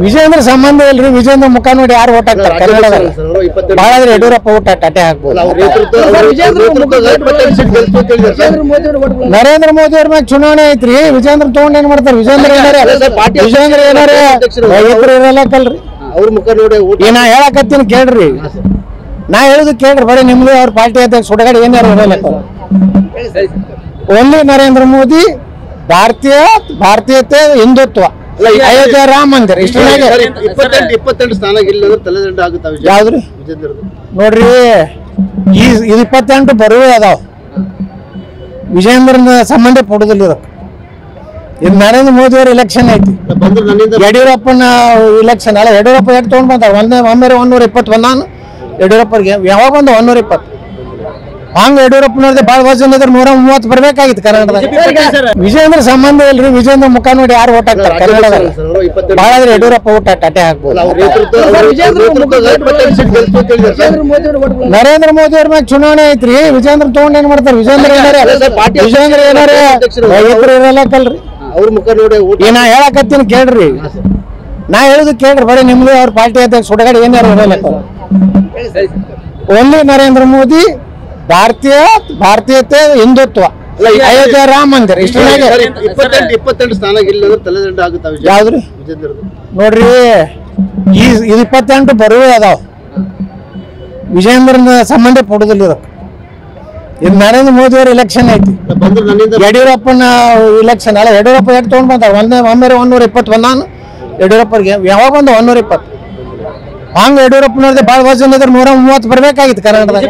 ವಿಜೇಂದ್ರ ಸಂಬಂಧ ಇಲ್ರಿ. ವಿಜೇಂದ್ರ ಮುಖ ನೋಡಿ ಯಾರು ಓಟ್ ಹಾಕ್ತಾರೆ ಕನ್ನಡದಲ್ಲಿ? ಬಹಳ ಯಡಿಯೂರಪ್ಪ ಊಟ ಟಟೆ ಹಾಕ್ಬೋದು. ನರೇಂದ್ರ ಮೋದಿ ಅವ್ರ ಮ್ಯಾಗ ಚುನಾವಣೆ ಐತ್ರಿ. ವಿಜೇಂದ್ರ ತಗೊಂಡ್ ಏನ್ ಮಾಡ್ತಾರೆ? ವಿಜೇಂದ್ರ ಏನಾರ ಇರಲ್ಲಕಲ್ರಿ. ಅವ್ರ ಮುಖ ನೋಡಿ ನಾ ಹೇಳಕತ್ತೀನಿ ಕೇಳ್ರಿ. ನಾ ಹೇಳುದು ಕೇಳ್ರಿ. ಬರೀ ನಿಮ್ದು ಅವ್ರ ಪಾರ್ಟಿ ಅಧ್ಯಕ್ಷ ಸುಡಗಾಡಿ ಏನಾರು ಇರಲ್ಲ. ಓನ್ಲಿ ನರೇಂದ್ರ ಮೋದಿ, ಭಾರತೀಯತೆ, ಹಿಂದುತ್ವ, ಅಯೋಧ್ಯ ರಾಮ ಮಂದಿರ ಇಷ್ಟ. 22 ಸ್ಥಾನ ತಲೆದಂಡ ಆಗುತ್ತಾವ. ಯಾವ್ದ್ರಿ ನೋಡ್ರಿ, ಈ 28 ಬರುವೇ ಅದಾವ. ವಿಜೇಂದ್ರನ ಸಂಬಂಧ ಪಡುದಿಲ್ಲ ಇದಕ್ಕೆ. ಇದು ನರೇಂದ್ರ ಮೋದಿ ಅವ್ರ ಇಲೆಕ್ಷನ್ ಐತಿ. ಯಡಿಯೂರಪ್ಪನ ಇಲೆಕ್ಷನ್ ಅಲ್ಲ. ಯಡಿಯೂರಪ್ಪ ಎಷ್ಟು ತೊಗೊಂಡ್ ಬಂದ? ಒಮ್ಮೆ 120 ಬಂದಾನು ಯಡಿಯೂರಪ್ಪರಿಗೆ. ಯಾವಾಗ ಬಂದ 120? ಹಂಗ ಯಡಿಯೂರಪ್ಪನವ್ರದ್ದು ಭಾಳ ವಜನ್ ಇದ್ರೆ 130 ಬರ್ಬೇಕಾಗಿತ್ತು ಕರ್ನಾಟಕದಾಗ. ವಿಜೇಂದ್ರ ಸಂಬಂಧ ಇಲ್ರಿ. ವಿಜೇಂದ್ರ ಮುಖ ನೋಡಿ ಯಾರು ಓಟ್ ಹಾಕ್ತಾರೆ ಕನ್ನಡದಲ್ಲಿ? ಬಹಳ ಯಡಿಯೂರಪ್ಪ ಊಟ ಟಟೆ ಹಾಕ್ಬೋದು. ನರೇಂದ್ರ ಮೋದಿ ಅವ್ರ ಮ್ಯಾಗ ಚುನಾವಣೆ ಐತ್ರಿ. ವಿಜೇಂದ್ರ ತಗೊಂಡ್ ಏನ್ ಮಾಡ್ತಾರೆ? ವಿಜೇಂದ್ರ ಏನಾರ ಇರಲ್ಲಕಲ್ರಿ. ಅವ್ರ ಮುಖ ನೋಡಿ ನಾ ಹೇಳಕತ್ತೀನಿ ಕೇಳ್ರಿ. ನಾ ಹೇಳುದು ಕೇಳ್ರಿ. ಬರೀ ನಿಮ್ದು ಅವ್ರ ಪಾರ್ಟಿ ಅಧ್ಯಕ್ಷ ಸುಡಗಾಡಿ ಏನಾರು ಇರಲ್ಲ. ಓನ್ಲಿ ನರೇಂದ್ರ ಮೋದಿ, ಭಾರತೀಯತೆ, ಹಿಂದುತ್ವ, ಅಯೋಧ್ಯ ರಾಮ ಮಂದಿರ ಇಷ್ಟ. 22 ಸ್ಥಾನ ತಲೆದಂಡ ಆಗುತ್ತಾವ. ಯಾವ್ದ್ರಿ ನೋಡ್ರಿ, ಈ 28 ಬರುವೇ ಅದಾವ. ವಿಜೇಂದ್ರನ ಸಂಬಂಧ ಪಡುದಿಲ್ಲ ಇದಕ್ಕೆ. ಇದು ನರೇಂದ್ರ ಮೋದಿ ಅವ್ರ ಇಲೆಕ್ಷನ್ ಐತಿ. ಯಡಿಯೂರಪ್ಪನ ಇಲೆಕ್ಷನ್ ಅಲ್ಲ. ಯಡಿಯೂರಪ್ಪ ಎಷ್ಟು ತೊಗೊಂಡ್ ಬಂದ? ಒಮ್ಮೆ 120 ಬಂದಾನು ಯಡಿಯೂರಪ್ಪರಿಗೆ. ಯಾವಾಗ ಬಂದ 120? ಹಂಗ ಯಡಿಯೂರಪ್ಪನವ್ರದ್ದು ಭಾಳ ವಜನ್ ಇದ್ರೆ 130 ಬರ್ಬೇಕಾಗಿತ್ತು ಕರ್ನಾಟಕದಾಗ.